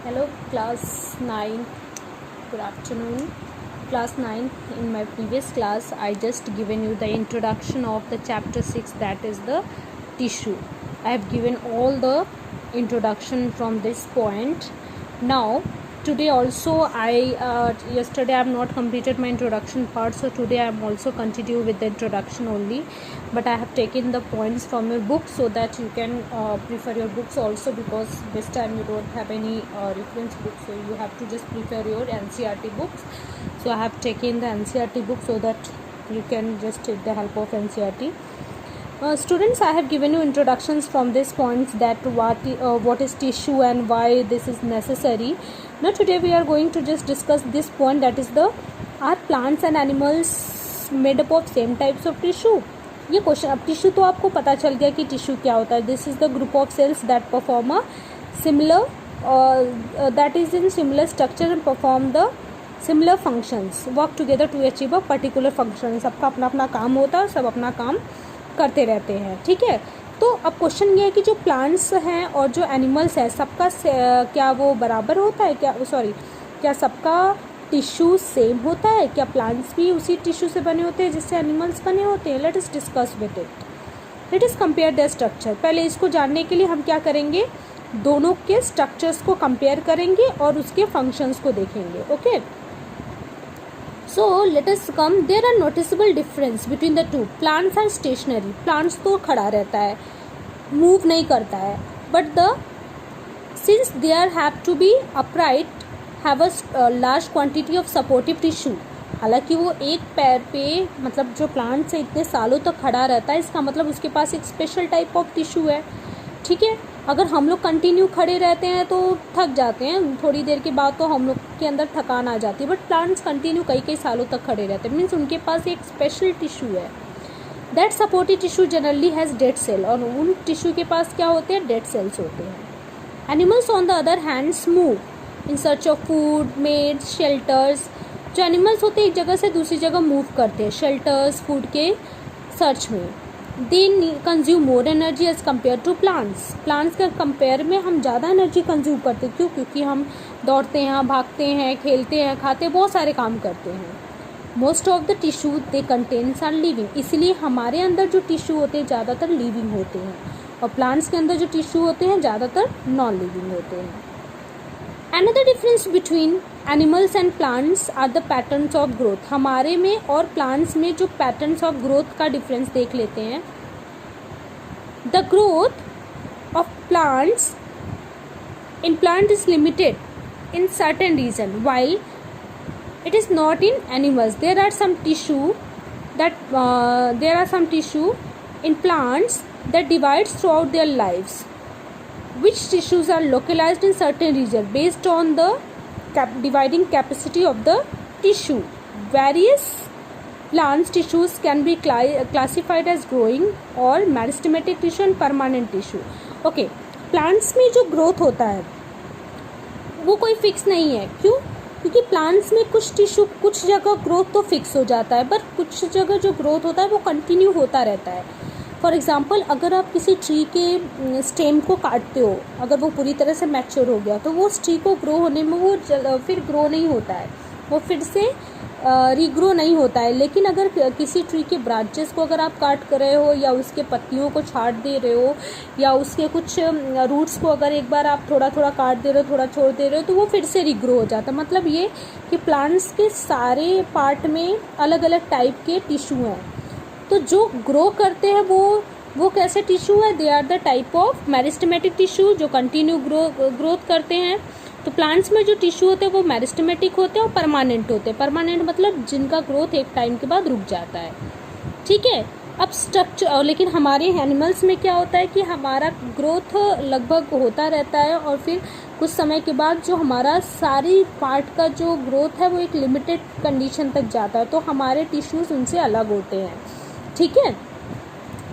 Hello, class 9. Good afternoon. Class 9. In my previous class, I just given you the introduction of the chapter 6, that is the tissue. I have given all the introduction from this point. Now, today also yesterday I have not completed my introduction part, so today I am also continue with the introduction only, but I have taken the points from your book so that you can prefer your books also, because this time you don't have any reference book, so you have to just prefer your NCERT books. So I have taken the NCERT book so that you can just take the help of NCERT. Students, I have given you introductions from these points, that what is tissue and why this is necessary. Now today we are going to just discuss this point, that is are plants and animals made up of same types of tissue. ये question, अब tissue तो आपको पता चल गया कि tissue क्या होता है. This is the group of cells that perform a similar that is in similar structure and perform the similar functions, work together to achieve a particular function. सबका अपना अपना काम होता है, सब अपना काम करते रहते हैं. ठीक है, तो अब क्वेश्चन ये है कि जो प्लांट्स हैं और जो एनिमल्स हैं, सबका क्या वो बराबर होता है, क्या सबका टिश्यू सेम होता है? क्या प्लांट्स भी उसी टिश्यू से बने होते हैं जिससे एनिमल्स बने होते हैं? Let us discuss with it. Let us compare the structure. पहले इसको जानने के लिए हम क्या करेंगे, दोनों के स्ट्रक्चर्स को कंपेयर करेंगे और उसके फंक्शंस को देखेंगे. Okay, so let us come. There are noticeable difference between the two. Plants are stationary. Plants तो खड़ा रहता है, move नहीं करता है, but since there have to be upright, have a large quantity of supportive tissue. हालांकि वो एक पैर पे, मतलब जो प्लांट से इतने सालों तक खड़ा रहता है, इसका मतलब उसके पास एक स्पेशल टाइप ऑफ टिश्यू है. ठीक है, अगर हम लोग कंटिन्यू खड़े रहते हैं तो थक जाते हैं, थोड़ी देर के बाद तो हम लोग के अंदर थकान आ जाती है, बट प्लांट्स कंटिन्यू कई कई सालों तक खड़े रहते हैं, मीन्स उनके पास एक स्पेशल टिश्यू है. That supportive tissue generally has dead cell, और उन टिश्यू के पास क्या होते हैं, डेड सेल्स होते हैं. Animals on the other hands move in search of food, mates, shelters. जो एनिमल्स होते हैं एक जगह से दूसरी जगह मूव करते हैं शेल्टर्स, फूड के सर्च में. They consume more energy as compare to plants. Plants के कंपेयर में हम ज़्यादा एनर्जी कंज्यूम करते हैं. क्यों? क्योंकि हम दौड़ते हैं, भागते हैं, खेलते हैं, खाते हैं, बहुत सारे काम करते हैं. Most of the tissue they contains are living. इसलिए हमारे अंदर जो टिश्यू होते हैं ज़्यादातर लिविंग होते हैं, और प्लांट्स के अंदर जो टिश्यू होते हैं ज़्यादातर नॉन लिविंग होते हैं. Another difference between animals and plants are the patterns of growth. हमारे में और plants में जो patterns of growth का difference देख लेते हैं. The growth of plants in plant is limited in certain region, while it is not in animals. There are some tissue in plants that divides throughout their lives. Which tissues are localized in certain region based on the dividing capacity of the tissue. Various plants tissues can be classified as growing or meristematic tissue and permanent tissue. Okay, plants में जो growth होता है वो कोई fix नहीं है. क्यों? क्योंकि प्लांट्स में कुछ टिश्यू, कुछ जगह ग्रोथ तो फिक्स हो जाता है, पर कुछ जगह जो ग्रोथ होता है वो कंटिन्यू होता रहता है. फॉर एग्जाम्पल, अगर आप किसी ट्री के स्टेम को काटते हो, अगर वो पूरी तरह से मैच्योर हो गया तो वो उस ट्री को ग्रो होने में वो फिर ग्रो नहीं होता है, वो फिर से रीग्रो नहीं होता है. लेकिन अगर किसी ट्री के ब्रांचेस को अगर आप काट कर रहे हो, या उसके पत्तियों को छाट दे रहे हो, या उसके कुछ रूट्स को अगर एक बार आप थोड़ा थोड़ा काट दे रहे हो, थोड़ा छोड़ दे रहे हो, तो वो फिर से रीग्रो हो जाता है. मतलब ये कि प्लांट्स के सारे पार्ट में अलग अलग टाइप के टिश्यू हैं. तो जो ग्रो करते हैं वो कैसे टिश्यू है? They are the type of meristematic tissue, जो कंटिन्यू ग्रोथ करते हैं. तो प्लांट्स में जो टिश्यू होते हैं वो मेरिस्टेमेटिक होते हैं और परमानेंट होते हैं. परमानेंट मतलब जिनका ग्रोथ एक टाइम के बाद रुक जाता है. ठीक है, अब स्ट्रक्चर, लेकिन हमारे एनिमल्स में क्या होता है कि हमारा ग्रोथ लगभग होता रहता है, और फिर कुछ समय के बाद जो हमारा सारी पार्ट का जो ग्रोथ है वो एक लिमिटेड कंडीशन तक जाता है. तो हमारे टिश्यूज उनसे अलग होते हैं. ठीक है,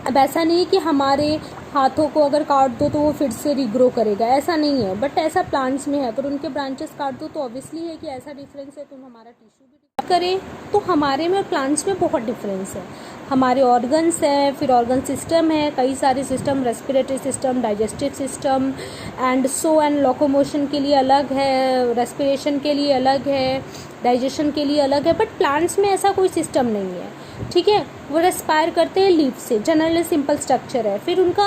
अब ऐसा नहीं है कि हमारे हाथों को अगर काट दो तो वो फिर से रीग्रो करेगा, ऐसा नहीं है. बट ऐसा प्लांट्स में है, अगर उनके ब्रांचेस काट दो तो ऑब्वियसली है कि ऐसा डिफरेंस है, तो हमारा टिश्यू भी करें तो हमारे में प्लांट्स में बहुत डिफरेंस है। हमारे ऑर्गन्स हैं, फिर ऑर्गन सिस्टम है, कई सारे system, respiratory system, digestive system and so and locomotion के लिए अलग है, रेस्पिरेशन के लिए अलग है, डाइजेशन के लिए अलग है। बट प्लांट्स में ऐसा कोई सिस्टम नहीं है, ठीक है। वो रेस्पायर करते हैं लीफ से, जनरली सिंपल स्ट्रक्चर है, फिर उनका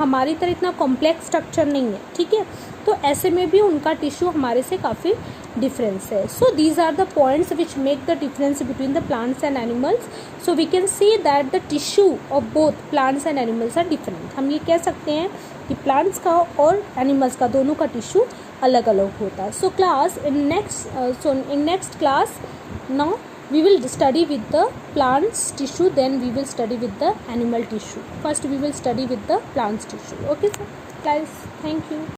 हमारी तरह इतना कॉम्प्लेक्स स्ट्रक्चर नहीं है, ठीक है। तो ऐसे में भी उनका टिश्यू हमारे से काफ़ी डिफरेंस है। So these are the points which make the difference between the plants and animals. So we can see that the tissue of both plants and animals are different. हम ये कह सकते हैं कि प्लांट्स का और एनिमल्स का दोनों का टिश्यू अलग अलग होता है। So class in next class now we will study with the plants tissue, then we will study with the animal tissue. First we will study with the plants tissue. Okay sir, guys, thank you.